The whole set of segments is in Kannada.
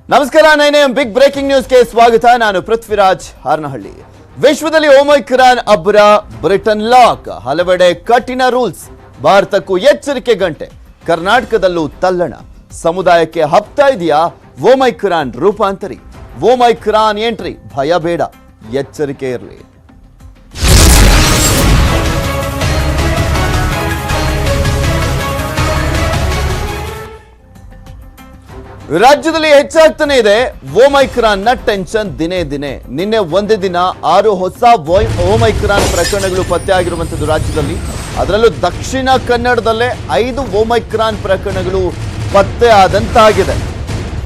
ನಮಸ್ಕಾರ. 9am ಬಿಗ್ ಬ್ರೇಕಿಂಗ್ ನ್ಯೂಸ್ಗೆ ಸ್ವಾಗತ. ನಾನು ಪೃಥ್ವಿರಾಜ್ ಹಾರನಹಳ್ಳಿ. ವಿಶ್ವದಲ್ಲಿ ಓಮೈಕ್ರಾನ್ ಅಬ್ಬರ, ಬ್ರಿಟನ್ ಲಾಕ್, ಹಲವೆಡೆ ಕಠಿಣ ರೂಲ್ಸ್, ಭಾರತಕ್ಕೂ ಎಚ್ಚರಿಕೆ ಗಂಟೆ, ಕರ್ನಾಟಕದಲ್ಲೂ ತಲ್ಲಣ. ಸಮುದಾಯಕ್ಕೆ ಹಬ್ತಾ ಇದೆಯಾ ಓಮೈಕ್ರಾನ್ ರೂಪಾಂತರಿ? ಓಮೈಕ್ರಾನ್ ಎಂಟ್ರಿ, ಭಯ ಬೇಡ, ಎಚ್ಚರಿಕೆ ಇರಲಿ. ರಾಜ್ಯದಲ್ಲಿ ಹೆಚ್ಚಾಗ್ತಾನೆ ಇದೆ ಓಮೈಕ್ರಾನ್ ನ ಟೆನ್ಷನ್ ದಿನೇ ದಿನೇ. ನಿನ್ನೆ ಒಂದೇ ದಿನ 6 ಹೊಸ ಓಮೈಕ್ರಾನ್ ಪ್ರಕರಣಗಳು ಪತ್ತೆಯಾಗಿರುವಂತದ್ದು ರಾಜ್ಯದಲ್ಲಿ. ಅದರಲ್ಲೂ ದಕ್ಷಿಣ ಕನ್ನಡದಲ್ಲೇ 5 ಓಮೈಕ್ರಾನ್ ಪ್ರಕರಣಗಳು ಪತ್ತೆ ಆದಂತಾಗಿದೆ.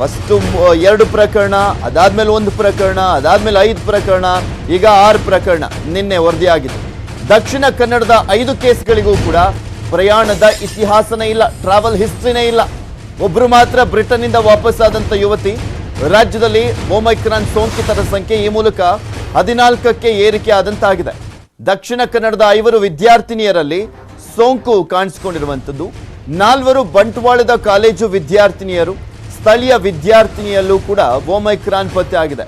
ಫಸ್ಟ್ 2 ಪ್ರಕರಣ, ಅದಾದ್ಮೇಲೆ 1 ಪ್ರಕರಣ, ಅದಾದ್ಮೇಲೆ 5 ಪ್ರಕರಣ, ಈಗ 6 ಪ್ರಕರಣ ನಿನ್ನೆ ವರದಿಯಾಗಿದೆ. ದಕ್ಷಿಣ ಕನ್ನಡದ 5 ಕೇಸ್ಗಳಿಗೂ ಕೂಡ ಪ್ರಯಾಣದ ಇತಿಹಾಸನೇ ಇಲ್ಲ, ಟ್ರಾವೆಲ್ ಹಿಸ್ಟ್ರಿನೇ ಇಲ್ಲ. ಒಬ್ರು ಮಾತ್ರ ಬ್ರಿಟನ್ ಇಂದ ವಾಪಸ್ಸಾದಂತ ಯುವತಿ. ರಾಜ್ಯದಲ್ಲಿ ಓಮೈಕ್ರಾನ್ ಸೋಂಕಿತರ ಸಂಖ್ಯೆ ಈ ಮೂಲಕ 14ಕ್ಕೆ ಏರಿಕೆ ಆದಂತಾಗಿದೆ. ದಕ್ಷಿಣ ಕನ್ನಡದ 5 ವಿದ್ಯಾರ್ಥಿನಿಯರಲ್ಲಿ ಸೋಂಕು ಕಾಣಿಸಿಕೊಂಡಿರುವಂತದ್ದು. 4 ಬಂಟ್ವಾಳದ ಕಾಲೇಜು ವಿದ್ಯಾರ್ಥಿನಿಯರು, ಸ್ಥಳೀಯ ವಿದ್ಯಾರ್ಥಿನಿಯಲ್ಲೂ ಕೂಡ ಓಮೈಕ್ರಾನ್ ಪತ್ತೆ ಆಗಿದೆ.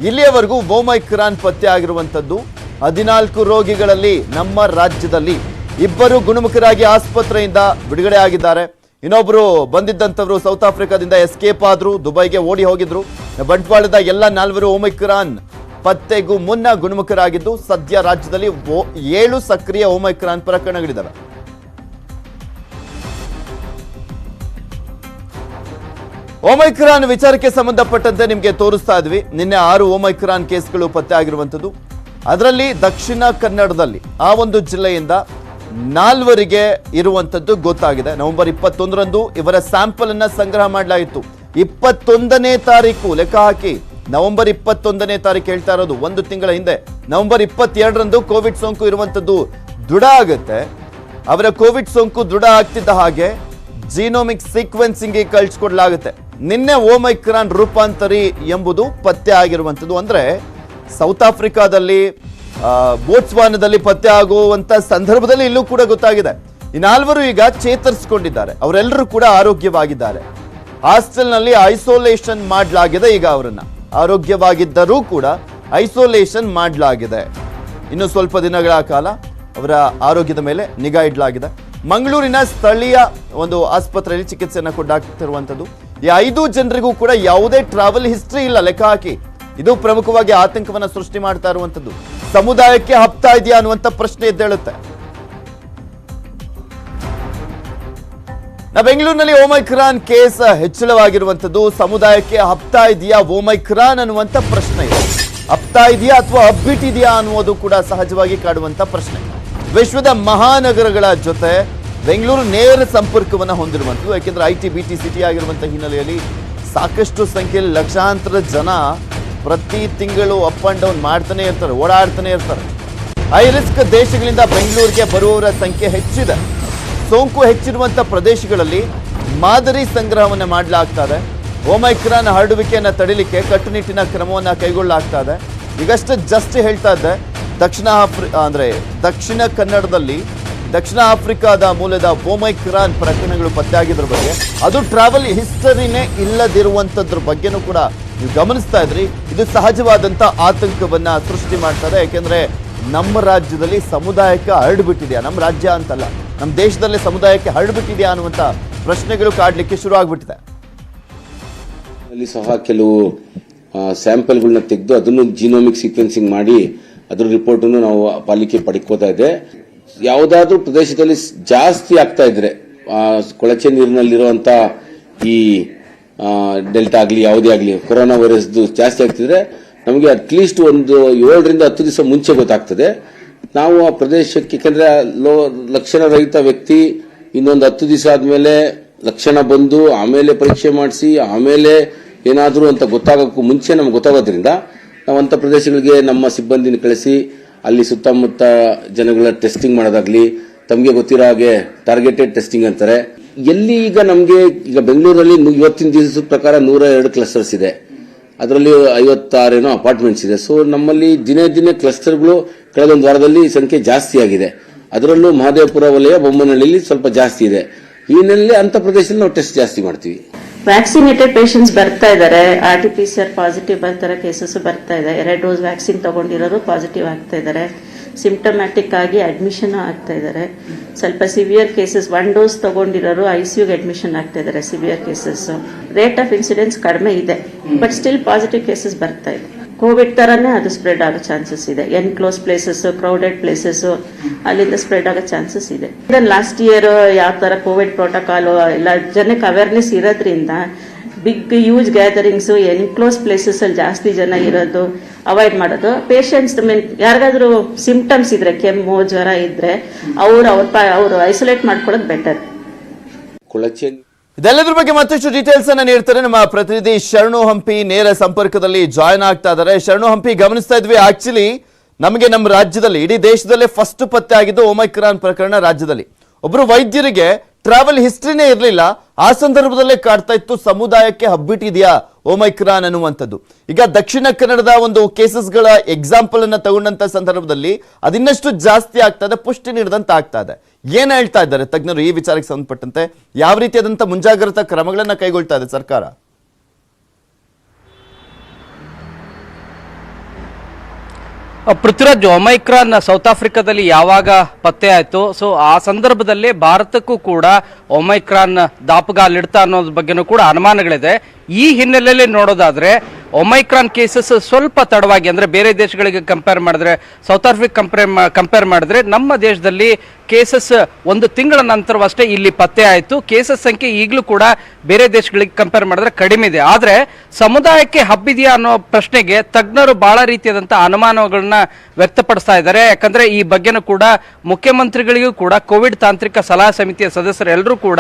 ಇಲ್ಲಿಯವರೆಗೂ ಓಮೈಕ್ರಾನ್ ಪತ್ತೆ ಆಗಿರುವಂತದ್ದು 14 ರೋಗಿಗಳಲ್ಲಿ ನಮ್ಮ ರಾಜ್ಯದಲ್ಲಿ 2 ಗುಣಮುಖರಾಗಿ ಆಸ್ಪತ್ರೆಯಿಂದ ಬಿಡುಗಡೆ ಆಗಿದ್ದಾರೆ. ಇನ್ನೊಬ್ರು ಬಂದಿದ್ದಂಥವ್ರು ಸೌತ್ ಆಫ್ರಿಕಾದಿಂದ ಎಸ್ಕೇಪ್ ಆದ್ರು, ದುಬೈಗೆ ಓಡಿ ಹೋಗಿದ್ರು. ಬಂಟ್ವಾಳದ ಎಲ್ಲ 4 ಓಮೈಕ್ರಾನ್ ಪತ್ತೆಗೂ ಮುನ್ನ ಗುಣಮುಖರಾಗಿದ್ದು, ಸದ್ಯ ರಾಜ್ಯದಲ್ಲಿ 7 ಸಕ್ರಿಯ ಓಮೈಕ್ರಾನ್ ಪ್ರಕರಣಗಳಿದ್ದಾವೆ. ಓಮೈಕ್ರಾನ್ ವಿಚಾರಕ್ಕೆ ಸಂಬಂಧಪಟ್ಟಂತೆ ನಿಮಗೆ ತೋರಿಸ್ತಾ ಇದ್ವಿ. ನಿನ್ನೆ 6 ಓಮೈಕ್ರಾನ್ ಕೇಸ್ಗಳು ಪತ್ತೆ ಆಗಿರುವಂಥದ್ದು. ಅದರಲ್ಲಿ ದಕ್ಷಿಣ ಕನ್ನಡದಲ್ಲಿ ಆ ಒಂದು ಜಿಲ್ಲೆಯಿಂದ 4 ಇರುವಂತದ್ದು ಗೊತ್ತಾಗಿದೆ. ನವೆಂಬರ್ 21ರಂದು ಇವರ ಸ್ಯಾಂಪಲ್ ಅನ್ನ ಸಂಗ್ರಹ ಮಾಡಲಾಯಿತು. 21ನೇ ತಾರೀಕು ಲೆಕ್ಕ ಹಾಕಿ, ನವೆಂಬರ್ 21ನೇ ತಾರೀಕು ಹೇಳ್ತಾ ಇರೋದು, 1 ತಿಂಗಳ ಹಿಂದೆ. ನವೆಂಬರ್ 22ರಂದು ಕೋವಿಡ್ ಸೋಂಕು ಇರುವಂತದ್ದು ದೃಢ ಆಗುತ್ತೆ. ಅವರ ಕೋವಿಡ್ ಸೋಂಕು ದೃಢ ಆಗ್ತಿದ್ದ ಹಾಗೆ ಜೀನೋಮಿಕ್ ಸೀಕ್ವೆನ್ಸಿಂಗ್ ಕಳಿಸ್ಕೊಡ್ಲಾಗುತ್ತೆ. ನಿನ್ನೆ ಓಮೈಕ್ರಾನ್ ರೂಪಾಂತರಿ ಎಂಬುದು ಪತ್ತೆ ಆಗಿರುವಂತದ್ದು. ಅಂದ್ರೆ ಸೌತ್ ಆಫ್ರಿಕಾದಲ್ಲಿ, ಬೋಟ್ಸ್ವಾನದಲ್ಲಿ ಪತ್ತೆ ಆಗುವಂತ ಸಂದರ್ಭದಲ್ಲಿ ಇಲ್ಲೂ ಕೂಡ ಗೊತ್ತಾಗಿದೆ. ಈ 4 ಈಗ ಚೇತರಿಸಿಕೊಂಡಿದ್ದಾರೆ. ಅವರೆಲ್ಲರೂ ಕೂಡ ಆರೋಗ್ಯವಾಗಿದ್ದಾರೆ. ಹಾಸ್ಟೆಲ್ನಲ್ಲಿ ಐಸೋಲೇಷನ್ ಮಾಡಲಾಗಿದೆ. ಈಗ ಅವರನ್ನ ಆರೋಗ್ಯವಾಗಿದ್ದರೂ ಕೂಡ ಐಸೋಲೇಷನ್ ಮಾಡಲಾಗಿದೆ. ಇನ್ನು ಸ್ವಲ್ಪ ದಿನಗಳ ಕಾಲ ಅವರ ಆರೋಗ್ಯದ ಮೇಲೆ ನಿಗಾ ಇಡಲಾಗಿದೆ. ಮಂಗಳೂರಿನ ಸ್ಥಳೀಯ ಒಂದು ಆಸ್ಪತ್ರೆಯಲ್ಲಿ ಚಿಕಿತ್ಸೆಯನ್ನು ಕೊಡಲಾಗ್ತಿರುವಂತದ್ದು. ಈ 5 ಜನರಿಗೂ ಕೂಡ ಯಾವುದೇ ಟ್ರಾವೆಲ್ ಹಿಸ್ಟ್ರಿ ಇಲ್ಲ ಲೆಕ್ಕ ಹಾಕಿ. ಇದು ಪ್ರಮುಖವಾಗಿ ಆತಂಕವನ್ನ ಸೃಷ್ಟಿ ಮಾಡ್ತಾ ಇರುವಂತದ್ದು. ಸಮುದಾಯಕ್ಕೆ ಹಬ್ತಾ ಇದೆಯಾ ಅನ್ನುವಂತ ಪ್ರಶ್ನೆ ಎದ್ದೇಳುತ್ತೆ. ಬೆಂಗಳೂರಿನಲ್ಲಿ ಓಮೈಕ್ರಾನ್ ಕೇಸ್ ಹೆಚ್ಚಳವಾಗಿರುವಂತದ್ದು. ಸಮುದಾಯಕ್ಕೆ ಹಬ್ತಾ ಇದೆಯಾ ಓಮೈಕ್ರಾನ್ ಅನ್ನುವಂತ ಪ್ರಶ್ನೆ ಇದೆ. ಹಬ್ತಾ ಇದೆಯಾ ಅಥವಾ ಹಬ್ಬಿಟ್ಟಿದೆಯಾ ಅನ್ನುವುದು ಕೂಡ ಸಹಜವಾಗಿ ಕಾಡುವಂತ ಪ್ರಶ್ನೆ. ವಿಶ್ವದ ಮಹಾನಗರಗಳ ಜೊತೆ ಬೆಂಗಳೂರು ನೇರ ಸಂಪರ್ಕವನ್ನು ಹೊಂದಿರುವಂಥದ್ದು. ಯಾಕೆಂದ್ರೆ ಐಟಿ ಬಿಟಿ ಸಿಟಿ ಆಗಿರುವಂತಹ ಹಿನ್ನೆಲೆಯಲ್ಲಿ ಸಾಕಷ್ಟು ಸಂಖ್ಯೆಯಲ್ಲಿ ಲಕ್ಷಾಂತರ ಜನ ಪ್ರತಿ ತಿಂಗಳು ಅಪ್ ಅಂಡ್ ಡೌನ್ ಮಾಡ್ತಾನೆ ಇರ್ತಾರೆ, ಓಡಾಡ್ತಾನೆ ಇರ್ತಾರೆ. ಹೈ ರಿಸ್ಕ್ ದೇಶಗಳಿಂದ ಬೆಂಗಳೂರಿಗೆ ಬರುವವರ ಸಂಖ್ಯೆ ಹೆಚ್ಚಿದೆ. ಸೋಂಕು ಹೆಚ್ಚಿರುವಂಥ ಪ್ರದೇಶಗಳಲ್ಲಿ ಮಾದರಿ ಸಂಗ್ರಹವನ್ನು ಮಾಡಲಾಗ್ತಾ ಇದೆ. ಓಮೈಕ್ರಾನ್ ಹರಡುವಿಕೆಯನ್ನು ತಡಿಲಿಕ್ಕೆ ಕಟ್ಟುನಿಟ್ಟಿನ ಕ್ರಮವನ್ನು ಕೈಗೊಳ್ಳಲಾಗ್ತಾ ಇದೆ. ಈಗಷ್ಟೇ ಜಸ್ಟ್ ಹೇಳ್ತಾ ಇದ್ದೆ, ದಕ್ಷಿಣ ಕನ್ನಡದಲ್ಲಿ ದಕ್ಷಿಣ ಆಫ್ರಿಕಾದ ಮೂಲದ ಓಮೈಕ್ರಾನ್ ಪ್ರಕರಣಗಳು ಪತ್ತೆಯಾಗಿದ್ರ ಬಗ್ಗೆ, ಅದು ಟ್ರಾವೆಲ್ ಹಿಸ್ಟರಿನೇ ಇಲ್ಲದಿರುವಂಥದ್ರ ಬಗ್ಗೆನೂ ಕೂಡ ನೀವು ಗಮನಿಸ್ತಾ ಇದ್ರಿ. ಇದು ಸಹಜವಾದಂಥ ಆತಂಕವನ್ನ ಸೃಷ್ಟಿ ಮಾಡ್ತಾರೆ. ಯಾಕೆಂದ್ರೆ ನಮ್ಮ ರಾಜ್ಯದಲ್ಲಿ ಸಮುದಾಯಕ್ಕೆ ಹರಡ್ಬಿಟ್ಟಿದೆಯಾ, ನಮ್ಮ ರಾಜ್ಯ ಅಂತಲ್ಲ, ನಮ್ಮ ದೇಶದಲ್ಲೇ ಸಮುದಾಯಕ್ಕೆ ಹರಡ್ಬಿಟ್ಟಿದೆಯಾ ಅನ್ನುವಂಥ ಪ್ರಶ್ನೆಗಳು ಕಾಡ್ಲಿಕ್ಕೆ ಶುರು ಆಗ್ಬಿಟ್ಟಿದೆ. ಅಲ್ಲಿ ಸಹ ಕೆಲವು ಸ್ಯಾಂಪಲ್ಗಳನ್ನ ತೆಗೆದು ಅದನ್ನು ಜೀನೋಮಿಕ್ ಸೀಕ್ವೆನ್ಸಿಂಗ್ ಮಾಡಿ ಅದ್ರ ರಿಪೋರ್ಟ್ ಅನ್ನು ನಾವು ಪಾಲಿಕೆ ಪಡ್ಕೋತಾ ಇದೆ. ಯಾವುದಾದ್ರೂ ಪ್ರದೇಶದಲ್ಲಿ ಜಾಸ್ತಿ ಆಗ್ತಾ ಇದ್ರೆ, ಕೊಳಚೆ ನೀರಿನಲ್ಲಿರುವಂತ ಈ ಡೆಲ್ಟಾ ಆಗಲಿ ಯಾವುದೇ ಆಗಲಿ ಕೊರೋನಾ ವೈರಸ್ ಜಾಸ್ತಿ ಆಗ್ತಿದ್ರೆ ನಮಗೆ ಅಟ್ಲೀಸ್ಟ್ ಒಂದು 7 ರಿಂದ 10 ದಿವಸ ಮುಂಚೆ ಗೊತ್ತಾಗ್ತದೆ. ನಾವು ಆ ಪ್ರದೇಶಕ್ಕೆ, ಯಾಕಂದ್ರೆ ಲಕ್ಷಣ ರಹಿತ ವ್ಯಕ್ತಿ ಇನ್ನೊಂದು 10 ದಿವಸ ಆದ್ಮೇಲೆ ಲಕ್ಷಣ ಬಂದು ಆಮೇಲೆ ಪರೀಕ್ಷೆ ಮಾಡಿಸಿ ಆಮೇಲೆ ಏನಾದರೂ ಅಂತ ಗೊತ್ತಾಗೋಕ್ಕೂ ಮುಂಚೆ ನಮ್ಗೆ ಗೊತ್ತಾಗೋದ್ರಿಂದ ನಾವು ಅಂತ ಪ್ರದೇಶಗಳಿಗೆ ನಮ್ಮ ಸಿಬ್ಬಂದಿನ ಕಳಿಸಿ ಅಲ್ಲಿ ಸುತ್ತಮುತ್ತ ಜನಗಳ ಟೆಸ್ಟಿಂಗ್ ಮಾಡೋದಾಗ್ಲಿ, ತಮಗೆ ಗೊತ್ತಿರೋ ಹಾಗೆ ಟಾರ್ಗೆಟೆಡ್ ಟೆಸ್ಟಿಂಗ್ ಅಂತಾರೆ. ಎಲ್ಲಿ ಈಗ ನಮಗೆ ಈಗ ಬೆಂಗಳೂರಲ್ಲಿ ಇವತ್ತಿನ ದಿವಸದ ಪ್ರಕಾರ 102 ಕ್ಲಸ್ಟರ್ಸ್ ಇದೆ. ಅದರಲ್ಲಿ 56 ಅಪಾರ್ಟ್ಮೆಂಟ್ಸ್ ಇದೆ. ಸೊ ನಮ್ಮಲ್ಲಿ ದಿನೇ ದಿನೇ ಕ್ಲಸ್ಟರ್ಗಳು ಕಳೆದೊಂದು ವಾರದಲ್ಲಿ ಸಂಖ್ಯೆ ಜಾಸ್ತಿ ಆಗಿದೆ. ಅದರಲ್ಲೂ ಮಹದೇವಪುರ ವಲಯ, ಬೊಮ್ಮನಹಳ್ಳಿಯಲ್ಲಿ ಸ್ವಲ್ಪ ಜಾಸ್ತಿ ಇದೆ. ಈ ಹಿನ್ನೆಲೆಯಲ್ಲಿ ಅಂತ ಪ್ರದೇಶದಲ್ಲಿ ನಾವು ಟೆಸ್ಟ್ ಜಾಸ್ತಿ ಮಾಡ್ತೀವಿ. ವ್ಯಾಕ್ಸಿನೇಟೆಡ್ ಪೇಷಂಟ್ಸ್ ಬರ್ತಾ ಇದ್ದಾರೆ, RT-PCR ಪಾಸಿಟಿವ್ ಬರ್ತಾರೆ, ಕೇಸಸ್ ಬರ್ತಾ ಇದೆ. 2 ಡೋಸ್ ವ್ಯಾಕ್ಸಿನ್ ತಗೊಂಡಿರೋರು ಪಾಸಿಟಿವ್ ಆಗ್ತಾ ಇದ್ದಾರೆ, ಸಿಂಪ್ಟಮ್ಯಾಟಿಕ್ ಆಗಿ ಅಡ್ಮಿಷನ್ ಆಗ್ತಾ ಇದ್ದಾರೆ. ಸ್ವಲ್ಪ ಸಿವಿಯರ್ ಕೇಸಸ್ 1 ಡೋಸ್ ತಗೊಂಡಿರೋರು ICUಗೆ ಅಡ್ಮಿಷನ್ ಆಗ್ತಾ ಇದ್ದಾರೆ. Severe cases rate of incidence ಕಡಿಮೆ ಇದೆ, ಬಟ್ ಸ್ಟಿಲ್ ಪಾಸಿಟಿವ್ ಕೇಸಸ್ ಬರ್ತಾ ಇದೆ. ಕೋವಿಡ್ ತರನೇ ಅದು ಸ್ಪ್ರೆಡ್ ಆಗೋ ಚಾನ್ಸಸ್ ಇದೆ. ಎನ್ಕ್ಲೋಸ್ ಪ್ಲೇಸಸ್, ಕ್ರೌಡೆಡ್ ಪ್ಲೇಸಸ್, ಅಲ್ಲಿಂದ ಸ್ಪ್ರೆಡ್ ಆಗೋ ಚಾನ್ಸಸ್ ಇದೆ. ಲಾಸ್ಟ್ ಇಯರ್ ಯಾವ ತರ ಕೋವಿಡ್ ಪ್ರೋಟೋಕಾಲ್ ಎಲ್ಲ ಜನಕ್ಕೆ ಅವೇರ್ನೆಸ್ ಇರೋದ್ರಿಂದ big huge gatherings, enclosed places ಅಲ್ಲಿ ಜಾಸ್ತಿ ಜನ ಇರೋದು ಅವಾಯ್ಡ್ ಮಾಡೋದು. ಪೇಷಂಟ್ಸ್ ಯಾರಿಗಾದ್ರೂ ಸಿಂಪ್ಟಮ್ಸ್ ಇದ್ರೆ, ಕೆಮ್ಮು ಜ್ವರ ಇದ್ರೆ ಅವ್ರು ಐಸೋಲೇಟ್ ಮಾಡ್ಕೊಳ್ಳೋದು ಬೆಟರ್. ಇದೆಲ್ಲದ್ರ ಬಗ್ಗೆ ಮತ್ತಷ್ಟು ಡೀಟೇಲ್ಸ್ ಅನ್ನ ನೀಡ್ತಾರೆ ನಮ್ಮ ಪ್ರತಿನಿಧಿ ಶರಣು ಹಂಪಿ. ನೇರ ಸಂಪರ್ಕದಲ್ಲಿ ಜಾಯ್ನ್ ಆಗ್ತಾ ಇದ್ದಾರೆ. ಶರಣು ಹಂಪಿ, ಗಮನಿಸ್ತಾ ಇದ್ವಿ ಆಕ್ಚುಲಿ ನಮಗೆ ನಮ್ಮ ರಾಜ್ಯದಲ್ಲಿ, ಇಡೀ ದೇಶದಲ್ಲೇ ಫಸ್ಟ್ ಪತ್ತೆ ಆಗಿದ್ದು ಒಮೈಕ್ರಾನ್ ಪ್ರಕರಣ ರಾಜ್ಯದಲ್ಲಿ. ಒಬ್ರು ವೈದ್ಯರಿಗೆ ಟ್ರಾವೆಲ್ ಹಿಸ್ಟ್ರಿನೇ ಇರಲಿಲ್ಲ, ಆ ಸಂದರ್ಭದಲ್ಲೇ ಕಾಡ್ತಾ ಇತ್ತು ಸಮುದಾಯಕ್ಕೆ ಹಬ್ಬಿಟ್ಟಿದೆಯಾ ಒಮೈಕ್ರಾನ್ ಅನ್ನುವಂಥದ್ದು. ಈಗ ದಕ್ಷಿಣ ಕನ್ನಡದ ಒಂದು ಕೇಸಸ್ಗಳ ಎಕ್ಸಾಂಪಲ್ ಅನ್ನ ತಗೊಂಡಂತ ಸಂದರ್ಭದಲ್ಲಿ ಅದಿನ್ನಷ್ಟು ಜಾಸ್ತಿ ಆಗ್ತಾ ಇದೆ, ಪುಷ್ಟಿ ನೀಡಿದಂತ ಆಗ್ತಾ ಇದೆ. ಏನ್ ಹೇಳ್ತಾ ಇದ್ದಾರೆ ತಜ್ಞರು ಈ ವಿಚಾರಕ್ಕೆ ಸಂಬಂಧಪಟ್ಟಂತೆ? ಯಾವ ರೀತಿಯಾದಂತಹ ಮುಂಜಾಗ್ರತಾ ಕ್ರಮಗಳನ್ನ ಕೈಗೊಳ್ತಾ ಇದೆ ಸರ್ಕಾರ? ಪೃಥ್ವಿರಾಜ್, ಒಮೈಕ್ರಾನ್ ಸೌತ್ ಆಫ್ರಿಕಾದಲ್ಲಿ ಯಾವಾಗ ಪತ್ತೆ ಆಯ್ತು, ಸೊ ಆ ಸಂದರ್ಭದಲ್ಲೇ ಭಾರತಕ್ಕೂ ಕೂಡ ಒಮೈಕ್ರಾನ್ ದಾಪುಗಾಲಿಡ್ತಾ ಅನ್ನೋದ್ರ ಬಗ್ಗೆನೂ ಕೂಡ ಅನುಮಾನಗಳಿದೆ. ಈ ಹಿನ್ನೆಲೆಯಲ್ಲಿ ನೋಡೋದಾದ್ರೆ ಒಮೈಕ್ರಾನ್ ಕೇಸಸ್ ಸ್ವಲ್ಪ ತಡವಾಗಿ, ಅಂದ್ರೆ ಬೇರೆ ದೇಶಗಳಿಗೆ ಕಂಪೇರ್ ಮಾಡಿದ್ರೆ, ಸೌತ್ ಆಫ್ರಿಕಾ ಕಂಪೇರ್ ಮಾಡಿದ್ರೆ ನಮ್ಮ ದೇಶದಲ್ಲಿ ಕೇಸಸ್ 1 ತಿಂಗಳ ನಂತರವಷ್ಟೇ ಇಲ್ಲಿ ಪತ್ತೆ ಆಯಿತು. ಕೇಸಸ್ ಸಂಖ್ಯೆ ಈಗಲೂ ಕೂಡ ಬೇರೆ ದೇಶಗಳಿಗೆ ಕಂಪೇರ್ ಮಾಡಿದ್ರೆ ಕಡಿಮೆ ಇದೆ. ಆದರೆ ಸಮುದಾಯಕ್ಕೆ ಹಬ್ಬಿದೆಯಾ ಅನ್ನೋ ಪ್ರಶ್ನೆಗೆ ತಜ್ಞರು ಬಹಳ ರೀತಿಯಾದಂತಹ ಅನುಮಾನಗಳನ್ನ ವ್ಯಕ್ತಪಡಿಸ್ತಾ ಇದ್ದಾರೆ. ಯಾಕಂದ್ರೆ ಈ ಬಗ್ಗೆನೂ ಕೂಡ ಮುಖ್ಯಮಂತ್ರಿಗಳಿಗೂ ಕೂಡ ಕೋವಿಡ್ ತಾಂತ್ರಿಕ ಸಲಹಾ ಸಮಿತಿಯ ಸದಸ್ಯರು ಎಲ್ಲರೂ ಕೂಡ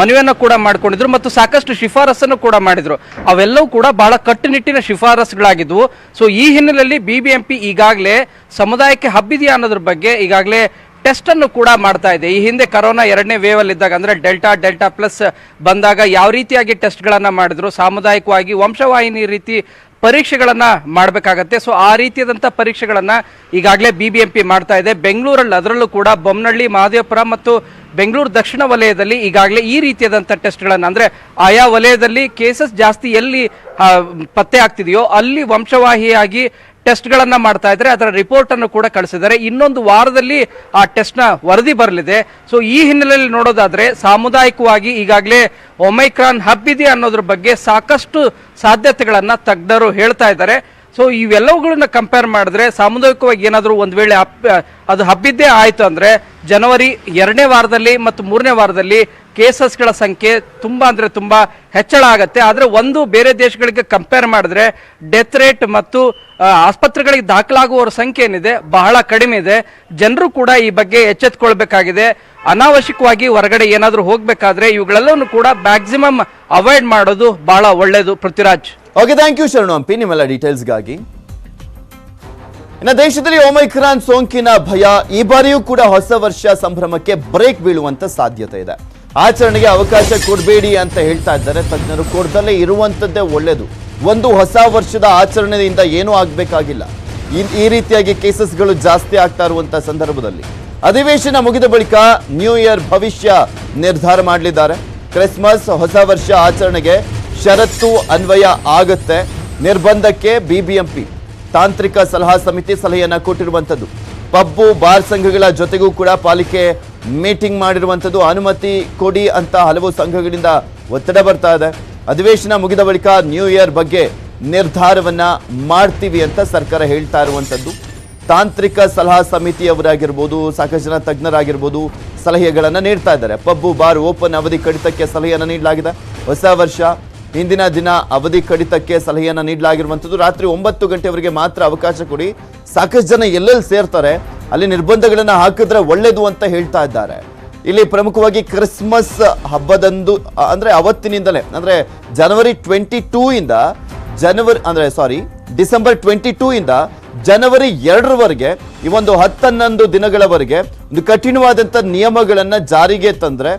ಮನವಿಯನ್ನು ಕೂಡ ಮಾಡ್ಕೊಂಡಿದ್ರು ಮತ್ತು ಸಾಕಷ್ಟು ಶಿಫಾರಸನ್ನು ಕೂಡ ಮಾಡಿದ್ರು. ಅವೆಲ್ಲವೂ ಕೂಡ ಬಹಳ ಕಟ್ಟುನಿಟ್ಟಿನ ಶಿಫಾರಸುಗಳಾಗಿದ್ವು. ಸೊ ಈ ಹಿನ್ನೆಲೆಯಲ್ಲಿ BBMP ಈಗಾಗಲೇ ಸಮುದಾಯಕ್ಕೆ ಹಬ್ಬಿದೆಯಾ ಅನ್ನೋದ್ರ ಬಗ್ಗೆ ಈಗಾಗಲೇ ಟೆಸ್ಟ್ ಅನ್ನು ಕೂಡ ಮಾಡ್ತಾ ಇದೆ. ಈ ಹಿಂದೆ ಕರೋನಾ 2ನೇ ವೇವ್ ಅಲ್ಲಿ ಇದ್ದಾಗ, ಅಂದ್ರೆ ಡೆಲ್ಟಾ ಪ್ಲಸ್ ಬಂದಾಗ ಯಾವ ರೀತಿಯಾಗಿ ಟೆಸ್ಟ್ ಗಳನ್ನ ಮಾಡಿದ್ರು, ಸಾಮುದಾಯಿಕವಾಗಿ ವಂಶವಾಹಿನಿ ರೀತಿ ಪರೀಕ್ಷೆಗಳನ್ನ ಮಾಡಬೇಕಾಗತ್ತೆ. ಸೊ ಆ ರೀತಿಯಾದಂತಹ ಪರೀಕ್ಷೆಗಳನ್ನ ಈಗಾಗಲೇ BBMP ಮಾಡ್ತಾ ಇದೆ. ಬೆಂಗಳೂರಲ್ಲಿ, ಅದರಲ್ಲೂ ಕೂಡ ಬೊಮ್ಮನಹಳ್ಳಿ, ಮಹದೇವಪುರ ಮತ್ತು ಬೆಂಗಳೂರು ದಕ್ಷಿಣ ವಲಯದಲ್ಲಿ ಈಗಾಗಲೇ ಈ ರೀತಿಯಾದಂತಹ ಟೆಸ್ಟ್ಗಳನ್ನ, ಅಂದ್ರೆ ಆಯಾ ವಲಯದಲ್ಲಿ ಕೇಸಸ್ ಜಾಸ್ತಿ ಎಲ್ಲಿ ಪತ್ತೆ ಆಗ್ತಿದೆಯೋ ಅಲ್ಲಿ ವಂಶವಾಹಿಯಾಗಿ ಟೆಸ್ಟ್ಗಳನ್ನ ಮಾಡ್ತಾ ಇದ್ದಾರೆ. ಅದರ ರಿಪೋರ್ಟ್ ಅನ್ನು ಕೂಡ ಕಳಿಸಿದ್ದಾರೆ. ಇನ್ನೊಂದು ವಾರದಲ್ಲಿ ಆ ಟೆಸ್ಟ್ ನ ವರದಿ ಬರಲಿದೆ. ಸೊ ಈ ಹಿನ್ನೆಲೆಯಲ್ಲಿ ನೋಡೋದಾದ್ರೆ ಸಾಮುದಾಯಿಕವಾಗಿ ಈಗಾಗಲೇ ಒಮೈಕ್ರಾನ್ ಹಬ್ಬಿದೆ ಅನ್ನೋದ್ರ ಬಗ್ಗೆ ಸಾಕಷ್ಟು ಸಾಧ್ಯತೆಗಳನ್ನ ತಜ್ಞರು ಹೇಳ್ತಾ ಇದ್ದಾರೆ. ಸೊ ಇವೆಲ್ಲವುಗಳನ್ನ ಕಂಪೇರ್ ಮಾಡಿದ್ರೆ ಸಾಮುದಾಯಿಕವಾಗಿ ಏನಾದರೂ ಒಂದು ವೇಳೆ ಅದು ಹಬ್ಬಿದ್ದೇ ಆಯ್ತು ಅಂದ್ರೆ ಜನವರಿ 2ನೇ ವಾರದಲ್ಲಿ ಮತ್ತು 3ನೇ ವಾರದಲ್ಲಿ ಕೇಸಸ್ಗಳ ಸಂಖ್ಯೆ ತುಂಬಾ ಹೆಚ್ಚಳ ಆಗುತ್ತೆ. ಆದರೆ ಒಂದು ಬೇರೆ ದೇಶಗಳಿಗೆ ಕಂಪೇರ್ ಮಾಡಿದ್ರೆ ಡೆತ್ ರೇಟ್ ಮತ್ತು ಆಸ್ಪತ್ರೆಗಳಿಗೆ ದಾಖಲಾಗುವವರ ಸಂಖ್ಯೆ ಏನಿದೆ ಬಹಳ ಕಡಿಮೆ ಇದೆ. ಜನರು ಕೂಡ ಈ ಬಗ್ಗೆ ಎಚ್ಚೆತ್ತುಕೊಳ್ಬೇಕಾಗಿದೆ. ಅನಾವಶ್ಯಕವಾಗಿ ಹೊರಗಡೆ ಏನಾದರೂ ಹೋಗ್ಬೇಕಾದ್ರೆ ಇವುಗಳೆಲ್ಲವನ್ನು ಕೂಡ ಮ್ಯಾಕ್ಸಿಮಮ್ ಅವಾಯ್ಡ್ ಮಾಡೋದು ಬಹಳ ಒಳ್ಳೆಯದು. ಪೃಥ್ವಿರಾಜ್, ಓಕೆ, ಥ್ಯಾಂಕ್ ಯು ಶರಣು ಹಂಪಿ ನಿಮ್ಮೆಲ್ಲ ಡೀಟೇಲ್ಸ್ಗಾಗಿ. ಇನ್ನು ದೇಶದಲ್ಲಿ ಒಮೈಕ್ರಾನ್ ಸೋಂಕಿನ ಭಯ ಈ ಬಾರಿಯೂ ಕೂಡ ಹೊಸ ವರ್ಷ ಸಂಭ್ರಮಕ್ಕೆ ಬ್ರೇಕ್ ಬೀಳುವಂತ ಸಾಧ್ಯತೆ ಇದೆ. ಆಚರಣೆಗೆ ಅವಕಾಶ ಕೊಡಬೇಡಿ ಅಂತ ಹೇಳ್ತಾ ಇದ್ದಾರೆ ತಜ್ಞರು. ಕೊಡದಲ್ಲೇ ಇರುವಂತದ್ದೇ ಒಳ್ಳೆಯದು. ಒಂದು ಹೊಸ ವರ್ಷದ ಆಚರಣೆಯಿಂದ ಏನೂ ಆಗಬೇಕಾಗಿಲ್ಲ. ಈ ರೀತಿಯಾಗಿ ಕೇಸಸ್ಗಳು ಜಾಸ್ತಿ ಆಗ್ತಾ ಇರುವಂತ ಸಂದರ್ಭದಲ್ಲಿ ಅಧಿವೇಶನ ಮುಗಿದ ಬಳಿಕ ನ್ಯೂ ಇಯರ್ ಭವಿಷ್ಯ ನಿರ್ಧಾರ ಮಾಡಲಿದ್ದಾರೆ. ಕ್ರಿಸ್ಮಸ್, ಹೊಸ ವರ್ಷ ಆಚರಣೆಗೆ ಷರತ್ತು ಅನ್ವಯ ಆಗುತ್ತೆ. ನಿರ್ಬಂಧಕ್ಕೆ BBMP ತಾಂತ್ರಿಕ ಸಲಹಾ ಸಮಿತಿ ಸಲಹೆಯನ್ನ ಕೊಟ್ಟಿರುವಂಥದ್ದು. ಪಬ್ಬು ಬಾರ್ ಸಂಘಗಳ ಜೊತೆಗೂ ಕೂಡ ಪಾಲಿಕೆ ಮೀಟಿಂಗ್ ಮಾಡಿರುವಂಥದ್ದು. ಅನುಮತಿ ಕೊಡಿ ಅಂತ ಹಲವು ಸಂಘಗಳಿಂದ ಒತ್ತಡ ಬರ್ತಾ ಇದೆ. ಅಧಿವೇಶನ ಮುಗಿದ ಬಳಿಕ ನ್ಯೂ ಇಯರ್ ಬಗ್ಗೆ ನಿರ್ಧಾರವನ್ನ ಮಾಡ್ತೀವಿ ಅಂತ ಸರ್ಕಾರ ಹೇಳ್ತಾ ಇರುವಂಥದ್ದು. ತಾಂತ್ರಿಕ ಸಲಹಾ ಸಮಿತಿಯವರಾಗಿರ್ಬೋದು, ಸಾಕಷ್ಟು ಜನ ತಜ್ಞರಾಗಿರ್ಬೋದು ಸಲಹೆಗಳನ್ನು ನೀಡ್ತಾ ಇದ್ದಾರೆ. ಪಬ್ಬು ಬಾರ್ ಓಪನ್ ಅವಧಿ ಕಡಿತಕ್ಕೆ ಸಲಹೆಯನ್ನು ನೀಡಲಾಗಿದೆ. ಹೊಸ ವರ್ಷ ಹಿಂದಿನ ದಿನ ಅವಧಿ ಕಡಿತಕ್ಕೆ ಸಲಹೆಯನ್ನು ನೀಡಲಾಗಿರುವಂಥದ್ದು. ರಾತ್ರಿ 9 ಗಂಟೆವರೆಗೆ ಮಾತ್ರ ಅವಕಾಶ ಕೊಡಿ. ಸಾಕಷ್ಟು ಜನ ಎಲ್ಲೆಲ್ಲಿ ಸೇರ್ತಾರೆ ಅಲ್ಲಿ ನಿರ್ಬಂಧಗಳನ್ನು ಹಾಕಿದ್ರೆ ಒಳ್ಳೇದು ಅಂತ ಹೇಳ್ತಾ ಇದ್ದಾರೆ. ಇಲ್ಲಿ ಪ್ರಮುಖವಾಗಿ ಕ್ರಿಸ್ಮಸ್ ಹಬ್ಬದಂದು, ಅಂದ್ರೆ ಅವತ್ತಿನಿಂದಲೇ, ಅಂದ್ರೆ ಜನವರಿ 22 ಇಂದ ಡಿಸೆಂಬರ್ 22 ಇಂದ ಜನವರಿ 2ರವರೆಗೆ ಈ ಒಂದು 10-11 ದಿನಗಳವರೆಗೆ ಒಂದು ಕಠಿಣವಾದಂಥ ನಿಯಮಗಳನ್ನ ಜಾರಿಗೆ ತಂದ್ರೆ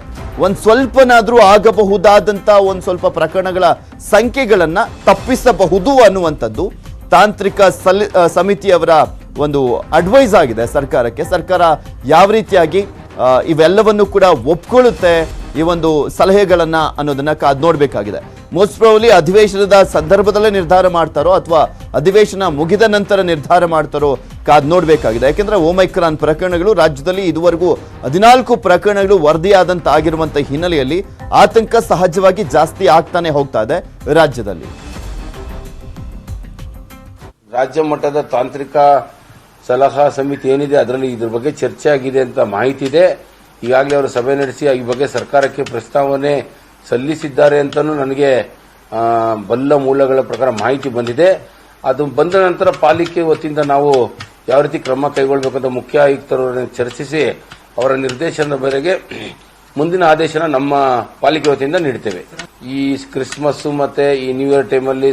ಒಂದು ಸ್ವಲ್ಪನಾದ್ರೂ ಆಗಬಹುದಾದಂಥ ಒಂದು ಸ್ವಲ್ಪ ಪ್ರಕರಣಗಳ ಸಂಖ್ಯೆಗಳನ್ನ ತಪ್ಪಿಸಬಹುದು ಅನ್ನುವಂಥದ್ದು ತಾಂತ್ರಿಕ ಸಮಿತಿಯವರ ಒಂದು ಅಡ್ವೈಸ್ ಆಗಿದೆ ಸರ್ಕಾರಕ್ಕೆ. ಸರ್ಕಾರ ಯಾವ ರೀತಿಯಾಗಿ ಇವೆಲ್ಲವನ್ನು ಕೂಡ ಒಪ್ಕೊಳ್ಳುತ್ತೆ ಈ ಒಂದು ಸಲಹೆಗಳನ್ನ ಅನ್ನೋದನ್ನ ಕಾದ್ ನೋಡ್ಬೇಕಾಗಿದೆ. ಮೋಸ್ಟ್ ಪ್ರಾಬಬ್ಲಿ ಅಧಿವೇಶನದ ಸಂದರ್ಭದಲ್ಲೇ ನಿರ್ಧಾರ ಮಾಡ್ತಾರೋ ಅಥವಾ ಅಧಿವೇಶನ ಮುಗಿದ ನಂತರ ನಿರ್ಧಾರ ಮಾಡ್ತಾರೋ ಕಾದ್ ನೋಡ್ಬೇಕಾಗಿದೆ. ಯಾಕೆಂದ್ರೆ ಓಮೈಕ್ರಾನ್ ಪ್ರಕರಣಗಳು ರಾಜ್ಯದಲ್ಲಿ ಇದುವರೆಗೂ 14 ಪ್ರಕರಣಗಳು ವರದಿಯಾದಂತಾಗಿರುವಂತ ಹಿನ್ನೆಲೆಯಲ್ಲಿ ಆತಂಕ ಸಹಜವಾಗಿ ಜಾಸ್ತಿ ಆಗ್ತಾನೆ ಹೋಗ್ತಾ ಇದೆ ರಾಜ್ಯದಲ್ಲಿ. ರಾಜ್ಯ ಮಟ್ಟದ ತಾಂತ್ರಿಕ ಸಲಹಾ ಸಮಿತಿ ಏನಿದೆ ಅದರಲ್ಲಿ ಇದ್ರ ಬಗ್ಗೆ ಚರ್ಚೆ ಆಗಿದೆ ಅಂತ ಮಾಹಿತಿ ಇದೆ. ಈಗಾಗಲೇ ಅವರು ಸಭೆ ನಡೆಸಿ ಈ ಬಗ್ಗೆ ಸರ್ಕಾರಕ್ಕೆ ಪ್ರಸ್ತಾವನೆ ಸಲ್ಲಿಸಿದ್ದಾರೆ ಅಂತಲೂ ನನಗೆ ಬಲ್ಲ ಮೂಲಗಳ ಪ್ರಕಾರ ಮಾಹಿತಿ ಬಂದಿದೆ. ಅದು ಬಂದ ನಂತರ ಪಾಲಿಕೆ ವತಿಯಿಂದ ನಾವು ಯಾವ ರೀತಿ ಕ್ರಮ ಕೈಗೊಳ್ಳಬೇಕಂತ ಮುಖ್ಯ ಆಯುಕ್ತರನ್ನು ಚರ್ಚಿಸಿ ಅವರ ನಿರ್ದೇಶನದ ಮೇರೆಗೆ ಮುಂದಿನ ಆದೇಶನ ನಮ್ಮ ಪಾಲಿಕೆ ವತಿಯಿಂದ ನೀಡುತ್ತೇವೆ. ಈ ಕ್ರಿಸ್ಮಸ್ ಮತ್ತೆ ಈ ನ್ಯೂ ಇಯರ್ ಟೈಮಲ್ಲಿ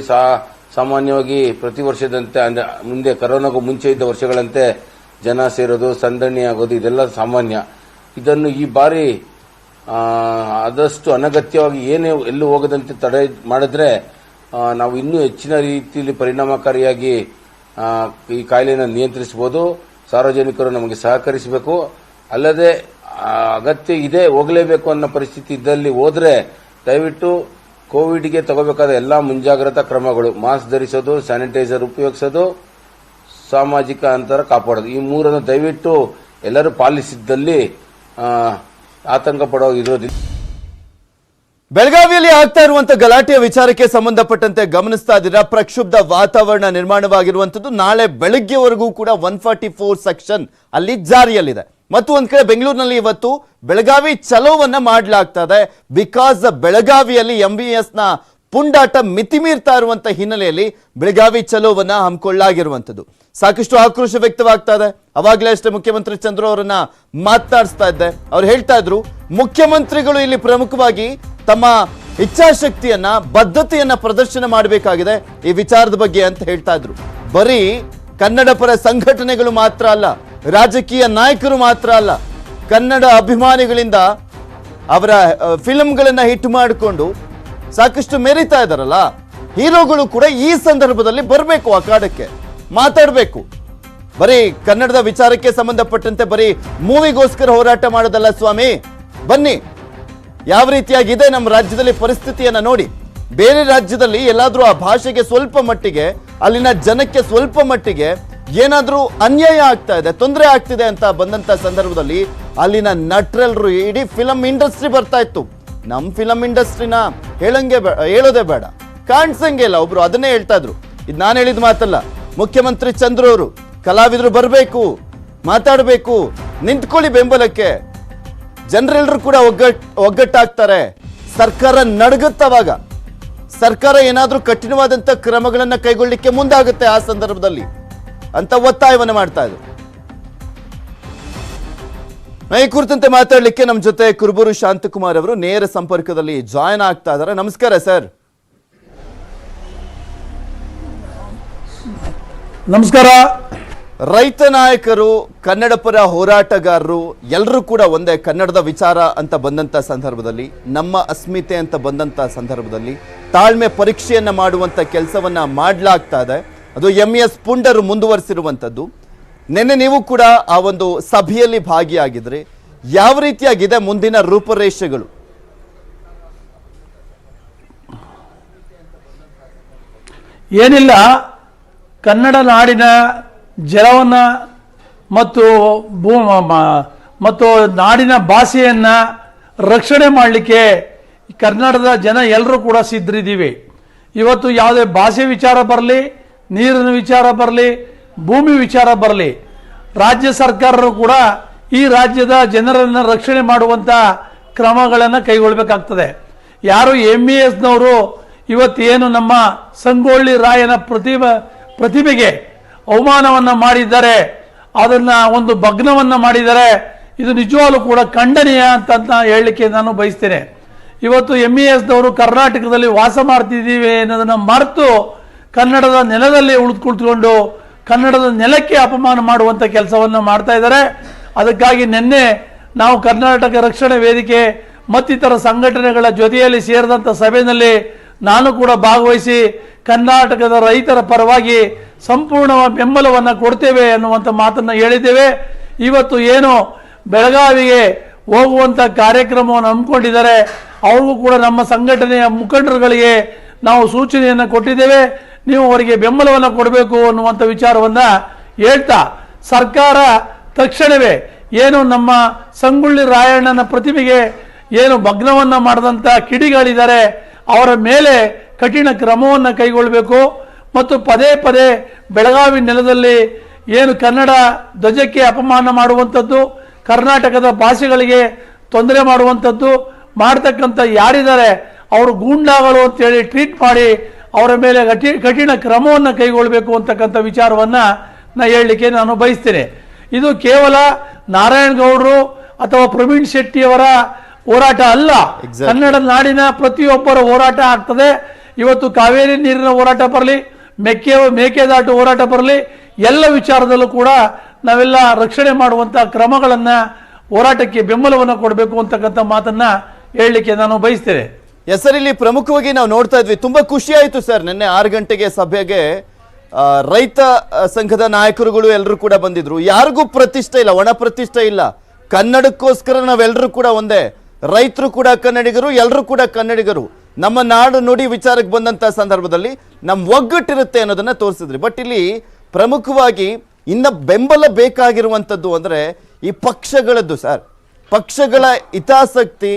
ಸಾಮಾನ್ಯವಾಗಿ ಪ್ರತಿ ವರ್ಷದಂತೆ ಮುಂದೆ ಕರೋನಾಗೂ ಮುಂಚೆ ಇದ್ದ ವರ್ಷಗಳಂತೆ ಜನ ಸೇರೋದು, ಸಂದಣಿ ಆಗೋದು ಇದೆಲ್ಲ ಸಾಮಾನ್ಯ. ಇದನ್ನು ಈ ಬಾರಿ ಆದಷ್ಟು ಅನಗತ್ಯವಾಗಿ ಎಲ್ಲೂ ಹೋಗದಂತೆ ತಡೆ ಮಾಡಿದ್ರೆ ನಾವು ಇನ್ನೂ ಹೆಚ್ಚಿನ ರೀತಿಯಲ್ಲಿ ಪರಿಣಾಮಕಾರಿಯಾಗಿ ಈ ಕಾಯಿಲೆಯನ್ನು ನಿಯಂತ್ರಿಸಬಹುದು. ಸಾರ್ವಜನಿಕರು ನಮಗೆ ಸಹಕರಿಸಬೇಕು. ಅಲ್ಲದೆ ಅಗತ್ಯ ಇದೆ ಹೋಗಲೇಬೇಕು ಅನ್ನೋ ಪರಿಸ್ಥಿತಿ ಇದ್ದಲ್ಲಿ ಹೋದ್ರೆ ದಯವಿಟ್ಟು ಕೋವಿಡ್ಗೆ ತಗೋಬೇಕಾದ ಎಲ್ಲಾ ಮುಂಜಾಗ್ರತಾ ಕ್ರಮಗಳು, ಮಾಸ್ಕ್ ಧರಿಸೋದು, ಸ್ಯಾನಿಟೈಸರ್ ಉಪಯೋಗಿಸೋದು, ಸಾಮಾಜಿಕ ಅಂತರ ಕಾಪಾಡೋದು, ಈ ಮೂರನ್ನು ದಯವಿಟ್ಟು ಎಲ್ಲರೂ ಪಾಲಿಸಿದ್ದಲ್ಲಿ ಆತಂಕ ಪಡೋ ಇರೋದಿಲ್ಲ. ಬೆಳಗಾವಿಯಲ್ಲಿ ಆಗ್ತಾ ಇರುವಂತ ಗಲಾಟೆಯ ವಿಚಾರಕ್ಕೆ ಸಂಬಂಧಪಟ್ಟಂತೆ ಗಮನಿಸ್ತಾ ಇದ್ದೀರಾ. ಪ್ರಕ್ಷುಬ್ಧ ವಾತಾವರಣ ನಿರ್ಮಾಣವಾಗಿರುವಂತದ್ದು. ನಾಳೆ ಬೆಳಗ್ಗೆವರೆಗೂ ಕೂಡ 144 ಸೆಕ್ಷನ್ ಅಲ್ಲಿ ಜಾರಿಯಲ್ಲಿದೆ. ಮತ್ತು ಒಂದ್ ಕಡೆ ಬೆಂಗಳೂರಿನಲ್ಲಿ ಇವತ್ತು ಬೆಳಗಾವಿ ಚಲೋವನ್ನ ಮಾಡಲಾಗ್ತಾ ಇದೆ. ಬಿಕಾಸ್ ಬೆಳಗಾವಿಯಲ್ಲಿ MVS ನ ಪುಂಡಾಟ ಮಿತಿಮೀರ್ತಾ ಇರುವಂತ ಹಿನ್ನೆಲೆಯಲ್ಲಿ ಬೆಳಗಾವಿ ಚಲೋವನ್ನ ಹಮ್ಮಿಕೊಳ್ಳಲಾಗಿರುವಂತದ್ದು. ಸಾಕಷ್ಟು ಆಕ್ರೋಶ ವ್ಯಕ್ತವಾಗ್ತಾ ಇದೆ. ಅವಾಗಲೇ ಅಷ್ಟೇ ಮುಖ್ಯಮಂತ್ರಿ ಚಂದ್ರು ಅವರನ್ನ ಮಾತನಾಡಿಸ್ತಾ ಇದ್ದೆ. ಅವ್ರು ಹೇಳ್ತಾ ಇದ್ರು, ಮುಖ್ಯಮಂತ್ರಿಗಳು ಇಲ್ಲಿ ಪ್ರಮುಖವಾಗಿ ತಮ್ಮ ಇಚ್ಛಾಶಕ್ತಿಯನ್ನ, ಬದ್ಧತೆಯನ್ನ ಪ್ರದರ್ಶನ ಮಾಡಬೇಕಾಗಿದೆ ಈ ವಿಚಾರದ ಬಗ್ಗೆ ಅಂತ ಹೇಳ್ತಾ ಇದ್ರು. ಬರೀ ಕನ್ನಡ ಪರ ಸಂಘಟನೆಗಳು ಮಾತ್ರ ಅಲ್ಲ, ರಾಜಕೀಯ ನಾಯಕರು ಮಾತ್ರ ಅಲ್ಲ, ಕನ್ನಡ ಅಭಿಮಾನಿಗಳಿಂದ ಅವರ ಫಿಲ್ಮ್ಗಳನ್ನ ಹಿಟ್ ಮಾಡಿಕೊಂಡು ಸಾಕಷ್ಟು ಮೆರಿತಾ ಇದಾರಲ್ಲ, ಹೀರೋಗಳು ಕೂಡ ಈ ಸಂದರ್ಭದಲ್ಲಿ ಬರಬೇಕು, ಅಖಾಡಕ್ಕೆ ಮಾತಾಡಬೇಕು. ಬರೀ ಕನ್ನಡದ ವಿಚಾರಕ್ಕೆ ಸಂಬಂಧಪಟ್ಟಂತೆ ಬರೀ ಮೂವಿಗೋಸ್ಕರ ಹೋರಾಟ ಮಾಡೋದಲ್ಲ ಸ್ವಾಮಿ. ಬನ್ನಿ, ಯಾವ ರೀತಿಯಾಗಿದೆ ನಮ್ಮ ರಾಜ್ಯದಲ್ಲಿ ಪರಿಸ್ಥಿತಿಯನ್ನ ನೋಡಿ. ಬೇರೆ ರಾಜ್ಯದಲ್ಲಿ ಎಲ್ಲಾದ್ರೂ ಆ ಭಾಷೆಗೆ ಸ್ವಲ್ಪ ಮಟ್ಟಿಗೆ, ಅಲ್ಲಿನ ಜನಕ್ಕೆ ಸ್ವಲ್ಪ ಮಟ್ಟಿಗೆ ಏನಾದ್ರೂ ಅನ್ಯಾಯ ಆಗ್ತಾ ಇದೆ, ತೊಂದರೆ ಆಗ್ತಿದೆ ಅಂತ ಬಂದಂತ ಸಂದರ್ಭದಲ್ಲಿ ಅಲ್ಲಿನ ನಟರೆಲ್ಲರೂ, ಇಡೀ ಫಿಲಂ ಇಂಡಸ್ಟ್ರಿ ಬರ್ತಾ ಇತ್ತು. ನಮ್ ಫಿಲಂ ಇಂಡಸ್ಟ್ರಿನ ಹೇಳೋದೇ ಬೇಡ, ಕಾಣಿಸಂಗೆ ಇಲ್ಲ. ಒಬ್ರು ಅದನ್ನೇ ಹೇಳ್ತಾ ಇದ್ರು. ಇದು ನಾನು ಹೇಳಿದ ಮಾತಲ್ಲ, ಮುಖ್ಯಮಂತ್ರಿ ಚಂದ್ರು ಅವರು. ಕಲಾವಿದರು ಬರಬೇಕು, ಮಾತಾಡಬೇಕು, ನಿಂತ್ಕೊಳ್ಳಿ ಬೆಂಬಲಕ್ಕೆ. ಜನರೆಲ್ಲರೂ ಕೂಡ ಒಗ್ಗಟ್ಟಾಗ್ತಾರೆ. ಸರ್ಕಾರ ನಡಗುತ್ತವಾಗ, ಸರ್ಕಾರ ಏನಾದ್ರೂ ಕಠಿಣವಾದಂತ ಕ್ರಮಗಳನ್ನ ಕೈಗೊಳ್ಳಿಕ್ಕೆ ಮುಂದಾಗುತ್ತೆ ಆ ಸಂದರ್ಭದಲ್ಲಿ ಅಂತ ಒತ್ತಾಯವನ್ನು ಮಾಡ್ತಾ ಇದ್ರು. ಈ ಕುರಿತಂತೆ ಮಾತಾಡ್ಲಿಕ್ಕೆ ನಮ್ಮ ಜೊತೆ ಕುರುಬೂರು ಶಾಂತಕುಮಾರ್ ಅವರು ನೇರ ಸಂಪರ್ಕದಲ್ಲಿ ಜಾಯಿನ್ ಆಗ್ತಾ ಇದ್ದಾರೆ. ನಮಸ್ಕಾರ ಸರ್. ನಮಸ್ಕಾರ. ರೈತ ನಾಯಕರು, ಕನ್ನಡ ಪರ ಹೋರಾಟಗಾರರು ಎಲ್ಲರೂ ಕೂಡ ಒಂದೇ. ಕನ್ನಡದ ವಿಚಾರ ಅಂತ ಬಂದಂತ ಸಂದರ್ಭದಲ್ಲಿ, ನಮ್ಮ ಅಸ್ಮಿತೆ ಅಂತ ಬಂದಂತ ಸಂದರ್ಭದಲ್ಲಿ ತಾಳ್ಮೆ ಪರೀಕ್ಷೆಯನ್ನ ಮಾಡುವಂತ ಕೆಲಸವನ್ನ ಮಾಡಲಾಗ್ತಾ ಇದೆ. ಅದು MVS ಪುಂಡರು ಮುಂದುವರಿಸಿರುವಂತದ್ದು. ನಿನ್ನೆ ನೀವು ಕೂಡ ಆ ಒಂದು ಸಭೆಯಲ್ಲಿ ಭಾಗಿಯಾಗಿದ್ರೆ, ಯಾವ ರೀತಿಯಾಗಿದೆ ಮುಂದಿನ ರೂಪರೇಷೆಗಳು? ಏನಿಲ್ಲ, ಕನ್ನಡ ನಾಡಿನ ಜಲವನ್ನ ಮತ್ತು ನಾಡಿನ ಭಾಷೆಯನ್ನ ರಕ್ಷಣೆ ಮಾಡಲಿಕ್ಕೆ ಕರ್ನಾಟಕದ ಜನ ಎಲ್ಲರೂ ಕೂಡ ಸಿದ್ಧರಿದ್ದೀವಿ. ಇವತ್ತು ಯಾವುದೇ ಭಾಷೆ ವಿಚಾರ ಬರಲಿ, ನೀರಿನ ವಿಚಾರ ಬರಲಿ, ಭೂಮಿ ವಿಚಾರ ಬರಲಿ, ರಾಜ್ಯ ಸರ್ಕಾರರು ಕೂಡ ಈ ರಾಜ್ಯದ ಜನರನ್ನು ರಕ್ಷಣೆ ಮಾಡುವಂಥ ಕ್ರಮಗಳನ್ನು ಕೈಗೊಳ್ಳಬೇಕಾಗ್ತದೆ. ಯಾರು MVSನವರು ಇವತ್ತೇನು ನಮ್ಮ ಸಂಗೊಳ್ಳಿ ರಾಯನ ಪ್ರತಿಮೆಗೆ ಅವಮಾನವನ್ನು ಮಾಡಿದ್ದಾರೆ, ಅದನ್ನು ಒಂದು ಭಗ್ನವನ್ನು ಮಾಡಿದ್ದಾರೆ, ಇದು ನಿಜವಾಗ್ಲೂ ಕೂಡ ಖಂಡನೀಯ ಅಂತ ಹೇಳಲಿಕ್ಕೆ ನಾನು ಬಯಸ್ತೇನೆ. ಇವತ್ತು MVSನವರು ಕರ್ನಾಟಕದಲ್ಲಿ ವಾಸ ಮಾಡ್ತಿದ್ದೀವಿ ಅನ್ನೋದನ್ನು ಮರೆತು ಕನ್ನಡದ ನೆಲದಲ್ಲಿ ಕುಳಿತುಕೊಂಡು ಕನ್ನಡದ ನೆಲಕ್ಕೆ ಅಪಮಾನ ಮಾಡುವಂಥ ಕೆಲಸವನ್ನು ಮಾಡ್ತಾ ಇದ್ದಾರೆ. ಅದಕ್ಕಾಗಿ ನಿನ್ನೆ ನಾವು ಕರ್ನಾಟಕ ರಕ್ಷಣಾ ವೇದಿಕೆ ಮತ್ತಿತರ ಸಂಘಟನೆಗಳ ಜೊತೆಯಲ್ಲಿ ಸೇರಿದಂಥ ಸಭೆಯಲ್ಲಿ ನಾನು ಕೂಡ ಭಾಗವಹಿಸಿ ಕರ್ನಾಟಕದ ರೈತರ ಪರವಾಗಿ ಸಂಪೂರ್ಣ ಬೆಂಬಲವನ್ನು ಕೊಡ್ತೇವೆ ಅನ್ನುವಂಥ ಮಾತನ್ನು ಹೇಳಿದ್ದೇವೆ. ಇವತ್ತು ಏನು ಬೆಳಗಾವಿಗೆ ಹೋಗುವಂಥ ಕಾರ್ಯಕ್ರಮವನ್ನು ಹಮ್ಮಿಕೊಂಡಿದ್ದಾರೆ, ಅವ್ರಿಗೂ ಕೂಡ ನಮ್ಮ ಸಂಘಟನೆಯ ಮುಖಂಡರುಗಳಿಗೆ ನಾವು ಸೂಚನೆಯನ್ನು ಕೊಟ್ಟಿದ್ದೇವೆ. ನೀವು ಅವರಿಗೆ ಬೆಂಬಲವನ್ನು ಕೊಡಬೇಕು ಅನ್ನುವಂಥ ವಿಚಾರವನ್ನ ಹೇಳ್ತಾ, ಸರ್ಕಾರ ತಕ್ಷಣವೇ ಏನು ನಮ್ಮ ಸಂಗೊಳ್ಳಿ ರಾಯಣ್ಣನ ಪ್ರತಿಮೆಗೆ ಏನು ಭಗ್ನವನ್ನ ಮಾಡಿದಂಥ ಕಿಡಿಗಳಿದ್ದಾರೆ ಅವರ ಮೇಲೆ ಕಠಿಣ ಕ್ರಮವನ್ನು ಕೈಗೊಳ್ಳಬೇಕು. ಮತ್ತು ಪದೇ ಪದೇ ಬೆಳಗಾವಿ ನೆಲದಲ್ಲಿ ಏನು ಕನ್ನಡ ಧ್ವಜಕ್ಕೆ ಅಪಮಾನ ಮಾಡುವಂಥದ್ದು, ಕರ್ನಾಟಕದ ಭಾಷೆಗಳಿಗೆ ತೊಂದರೆ ಮಾಡುವಂಥದ್ದು ಮಾಡ್ತಕ್ಕಂಥ ಯಾರಿದ್ದಾರೆ ಅವರು ಗೂಂಡಾಗಳು ಅಂತೇಳಿ ಟ್ರೀಟ್ ಮಾಡಿ ಅವರ ಮೇಲೆ ಕಠಿಣ ಕ್ರಮವನ್ನು ಕೈಗೊಳ್ಳಬೇಕು ಅಂತಕ್ಕಂಥ ವಿಚಾರವನ್ನ ಹೇಳಲಿಕ್ಕೆ ನಾನು ಬಯಸ್ತೇನೆ. ಇದು ಕೇವಲ ನಾರಾಯಣಗೌಡರು ಅಥವಾ ಪ್ರವೀಣ್ ಶೆಟ್ಟಿಯವರ ಹೋರಾಟ ಅಲ್ಲ, ಕನ್ನಡ ನಾಡಿನ ಪ್ರತಿಯೊಬ್ಬರ ಹೋರಾಟ ಆಗ್ತದೆ. ಇವತ್ತು ಕಾವೇರಿ ನೀರಿನ ಹೋರಾಟ ಬರಲಿ, ಮೇಕೆದಾಟು ಹೋರಾಟ ಬರಲಿ, ಎಲ್ಲ ವಿಚಾರದಲ್ಲೂ ಕೂಡ ನಾವೆಲ್ಲ ರಕ್ಷಣೆ ಮಾಡುವಂಥ ಕ್ರಮಗಳನ್ನು ಹೋರಾಟಕ್ಕೆ ಬೆಂಬಲವನ್ನು ಕೊಡಬೇಕು ಅಂತಕ್ಕಂಥ ಮಾತನ್ನ ಹೇಳಲಿಕ್ಕೆ ನಾನು ಬಯಸ್ತೇನೆ. ಸರ್, ಇಲ್ಲಿ ಪ್ರಮುಖವಾಗಿ ನಾವು ನೋಡ್ತಾ ಇದ್ವಿ, ತುಂಬಾ ಖುಷಿ ಆಯ್ತು ಸರ್. ನಿನ್ನೆ 6 ಗಂಟೆಗೆ ಸಭೆಗೆ ರೈತ ಸಂಘದ ನಾಯಕರುಗಳು ಎಲ್ಲರೂ ಕೂಡ ಬಂದಿದ್ರು. ಯಾರಿಗೂ ಪ್ರತಿಷ್ಠೆ ಇಲ್ಲ, ಒಣ ಪ್ರತಿಷ್ಠೆ ಇಲ್ಲ. ಕನ್ನಡಕ್ಕೋಸ್ಕರ ನಾವೆಲ್ಲರೂ ಕೂಡ ಒಂದೇ, ರೈತರು ಕೂಡ ಕನ್ನಡಿಗರು, ಎಲ್ಲರೂ ಕೂಡ ಕನ್ನಡಿಗರು. ನಮ್ಮ ನಾಡು ನುಡಿ ವಿಚಾರಕ್ಕೆ ಬಂದಂತ ಸಂದರ್ಭದಲ್ಲಿ ನಮ್ಮ ಒಗ್ಗಟ್ಟಿರುತ್ತೆ ಅನ್ನೋದನ್ನ ತೋರಿಸಿದ್ರಿ. ಬಟ್ ಇಲ್ಲಿ ಪ್ರಮುಖವಾಗಿ ಇನ್ನ ಬೆಂಬಲ ಬೇಕಾಗಿರುವಂಥದ್ದು ಅಂದ್ರೆ ಈ ಪಕ್ಷಗಳದ್ದು ಸರ್, ಪಕ್ಷಗಳ ಹಿತಾಸಕ್ತಿ,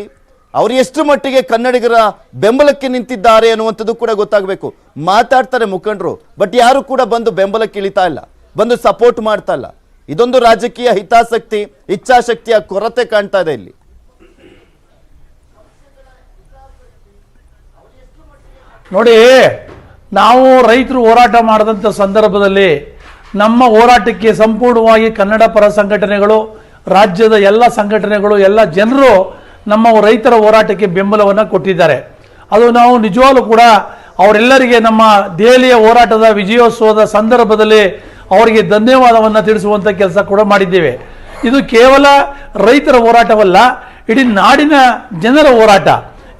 ಅವ್ರು ಎಷ್ಟು ಮಟ್ಟಿಗೆ ಕನ್ನಡಿಗರ ಬೆಂಬಲಕ್ಕೆ ನಿಂತಿದ್ದಾರೆ ಅನ್ನುವಂಥದ್ದು ಕೂಡ ಗೊತ್ತಾಗಬೇಕು. ಮಾತಾಡ್ತಾರೆ ಮುಖಂಡರು, ಬಟ್ ಯಾರು ಕೂಡ ಬಂದು ಬೆಂಬಲಕ್ಕೆ ಇಳಿತಾ ಇಲ್ಲ, ಬಂದು ಸಪೋರ್ಟ್ ಮಾಡ್ತಾ ಇಲ್ಲ. ಇದೊಂದು ರಾಜಕೀಯ ಹಿತಾಸಕ್ತಿ, ಇಚ್ಛಾಶಕ್ತಿಯ ಕೊರತೆ ಕಾಣ್ತಾ ಇದೆ ಇಲ್ಲಿ. ನೋಡಿ, ನಾವು ರೈತರು ಹೋರಾಟ ಮಾಡಿದಂಥ ಸಂದರ್ಭದಲ್ಲಿ ನಮ್ಮ ಹೋರಾಟಕ್ಕೆ ಸಂಪೂರ್ಣವಾಗಿ ಕನ್ನಡ ಪರ ಸಂಘಟನೆಗಳು, ರಾಜ್ಯದ ಎಲ್ಲ ಸಂಘಟನೆಗಳು, ಎಲ್ಲ ಜನರು ನಮ್ಮ ರೈತರ ಹೋರಾಟಕ್ಕೆ ಬೆಂಬಲವನ್ನು ಕೊಟ್ಟಿದ್ದಾರೆ. ಅದು ನಾವು ನಿಜವಾಗ್ಲೂ ಕೂಡ ಅವರೆಲ್ಲರಿಗೆ ನಮ್ಮ ದೆಹಲಿಯ ಹೋರಾಟದ ವಿಜಯೋತ್ಸವದ ಸಂದರ್ಭದಲ್ಲಿ ಅವರಿಗೆ ಧನ್ಯವಾದವನ್ನು ತಿಳಿಸುವಂಥ ಕೆಲಸ ಕೂಡ ಮಾಡಿದ್ದೇವೆ. ಇದು ಕೇವಲ ರೈತರ ಹೋರಾಟವಲ್ಲ, ಇಡೀ ನಾಡಿನ ಜನರ ಹೋರಾಟ.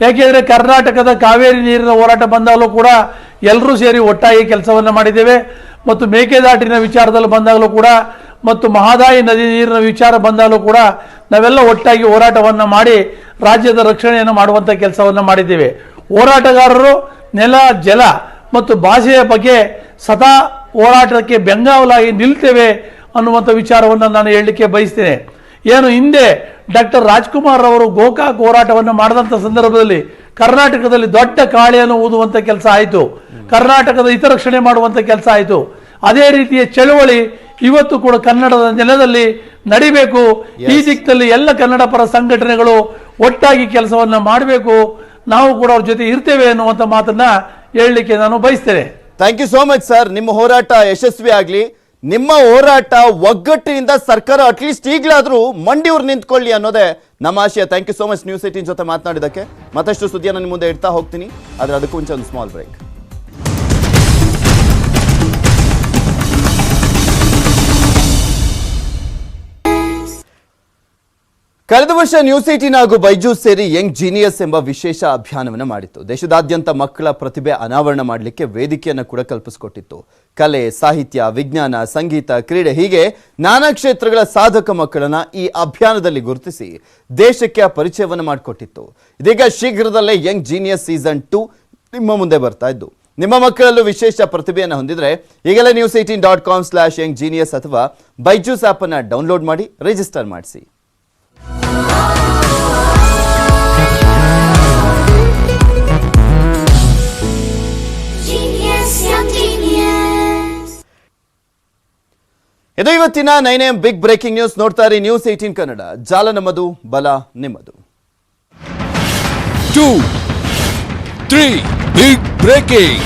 ಯಾಕೆಂದರೆ ಕರ್ನಾಟಕದ ಕಾವೇರಿ ನೀರಿನ ಹೋರಾಟ ಬಂದಾಗಲೂ ಕೂಡ ಎಲ್ಲರೂ ಸೇರಿ ಒಟ್ಟಾಗಿ ಕೆಲಸವನ್ನು ಮಾಡಿದ್ದೇವೆ. ಮತ್ತು ಮೇಕೆದಾಟಿನ ವಿಚಾರದಲ್ಲಿ ಬಂದಾಗಲೂ ಕೂಡ, ಮತ್ತು ಮಹದಾಯಿ ನದಿ ನೀರಿನ ವಿಚಾರ ಬಂದಾಗಲೂ ಕೂಡ ನಾವೆಲ್ಲ ಒಟ್ಟಾಗಿ ಹೋರಾಟವನ್ನು ಮಾಡಿ ರಾಜ್ಯದ ರಕ್ಷಣೆಯನ್ನು ಮಾಡುವಂಥ ಕೆಲಸವನ್ನು ಮಾಡಿದ್ದೇವೆ. ಹೋರಾಟಗಾರರು ನೆಲ, ಜಲ ಮತ್ತು ಭಾಷೆಯ ಬಗ್ಗೆ ಸದಾ ಹೋರಾಟಕ್ಕೆ ಬೆಂಗಾವಲಾಗಿ ನಿಲ್ತೇವೆ ಅನ್ನುವಂಥ ವಿಚಾರವನ್ನು ನಾನು ಹೇಳಲಿಕ್ಕೆ ಬಯಸ್ತೇನೆ. ಏನು ಹಿಂದೆ ಡಾಕ್ಟರ್ ರಾಜ್ಕುಮಾರ್ ಅವರು ಗೋಕಾಕ್ ಹೋರಾಟವನ್ನು ಮಾಡಿದಂಥ ಸಂದರ್ಭದಲ್ಲಿ ಕರ್ನಾಟಕದಲ್ಲಿ ದೊಡ್ಡ ಕಾಳೆಯನ್ನು ಊದುವಂಥ ಕೆಲಸ ಆಯಿತು, ಕರ್ನಾಟಕದ ಹಿತರಕ್ಷಣೆ ಮಾಡುವಂಥ ಕೆಲಸ ಆಯಿತು. ಅದೇ ರೀತಿಯ ಚಳುವಳಿ ಇವತ್ತು ಕೂಡ ಕನ್ನಡದ ನೆಲದಲ್ಲಿ ನಡಿಬೇಕು. ಈ ದಿಕ್ಕಿನಲ್ಲಿ ಎಲ್ಲ ಕನ್ನಡ ಪರ ಸಂಘಟನೆಗಳು ಒಟ್ಟಾಗಿ ಕೆಲಸವನ್ನ ಮಾಡಬೇಕು. ನಾವು ಕೂಡ ಅವ್ರ ಜೊತೆ ಇರ್ತೇವೆ ಅನ್ನುವಂಥ ಮಾತನ್ನ ಹೇಳಲಿಕ್ಕೆ ನಾನು ಬಯಸ್ತೇನೆ. Thank you so much sir. ನಿಮ್ಮ ಹೋರಾಟ ಯಶಸ್ವಿ ಆಗಲಿ. ನಿಮ್ಮ ಹೋರಾಟ ಒಗ್ಗಟ್ಟಿನಿಂದ ಸರ್ಕಾರ ಅಟ್ಲೀಸ್ಟ್ ಈಗಲಾದ್ರೂ ಮಂಡಿಯವ್ರು ನಿಂತ್ಕೊಳ್ಳಿ ಅನ್ನೋದೇ ನಮ್ಮ ಆಶಯ. Thank you so much News 18 ಜೊತೆ ಮಾತನಾಡಿದಕ್ಕೆ. ಮತ್ತಷ್ಟು ಸುದ್ದಿಯನ್ನು ನಿಮ್ಮ ಮುಂದೆ ಇಡ್ತಾ ಹೋಗ್ತೀನಿ, ಆದ್ರೆ ಅದಕ್ಕೂ ಮುಂಚೆ ಒಂದು ಸ್ಮಾಲ್ ಬ್ರೇಕ್. ಕಳೆದ ವರ್ಷ ನ್ಯೂಸ್ 18 ಹಾಗೂ ಬೈಜೂಸ್ ಸೇರಿ ಯಂಗ್ ಜೀನಿಯಸ್ ಎಂಬ ವಿಶೇಷ ಅಭಿಯಾನವನ್ನು ಮಾಡಿತ್ತು. ದೇಶದಾದ್ಯಂತ ಮಕ್ಕಳ ಪ್ರತಿಭೆ ಅನಾವರಣ ಮಾಡಲಿಕ್ಕೆ ವೇದಿಕೆಯನ್ನು ಕೂಡ ಕಲ್ಪಿಸಿಕೊಟ್ಟಿತ್ತು. ಕಲೆ, ಸಾಹಿತ್ಯ, ವಿಜ್ಞಾನ, ಸಂಗೀತ, ಕ್ರೀಡೆ ಹೀಗೆ ನಾನಾ ಕ್ಷೇತ್ರಗಳ ಸಾಧಕ ಮಕ್ಕಳನ್ನ ಈ ಅಭಿಯಾನದಲ್ಲಿ ಗುರುತಿಸಿ ದೇಶಕ್ಕೆ ಪರಿಚಯವನ್ನು ಮಾಡಿಕೊಟ್ಟಿತ್ತು. ಇದೀಗ ಶೀಘ್ರದಲ್ಲೇ ಯಂಗ್ ಜೀನಿಯಸ್ ಸೀಸನ್ 2 ನಿಮ್ಮ ಮುಂದೆ ಬರ್ತಾ ಇದ್ದು. ನಿಮ್ಮ ಮಕ್ಕಳಲ್ಲೂ ವಿಶೇಷ ಪ್ರತಿಭೆಯನ್ನು ಹೊಂದಿದ್ರೆ ಈಗಲೇ news18.com/younggenius ಅಥವಾ ಬೈಜೂಸ್ ಆಪ್ ಅನ್ನು ಡೌನ್ಲೋಡ್ ಮಾಡಿ ರಿಜಿಸ್ಟರ್ ಮಾಡಿಸಿ. ಇದು ಇವತ್ತಿನ 9am ಬಿಗ್ ಬ್ರೇಕಿಂಗ್ ನ್ಯೂಸ್. ನೋಡ್ತಾ ಇರಿ ನ್ಯೂಸ್ 18 ಕನ್ನಡ. ಜಾಲ ನಮ್ಮದು, ಬಲ ನಿಮ್ಮದು. 2, 3 ಬಿಗ್ ಬ್ರೇಕಿಂಗ್.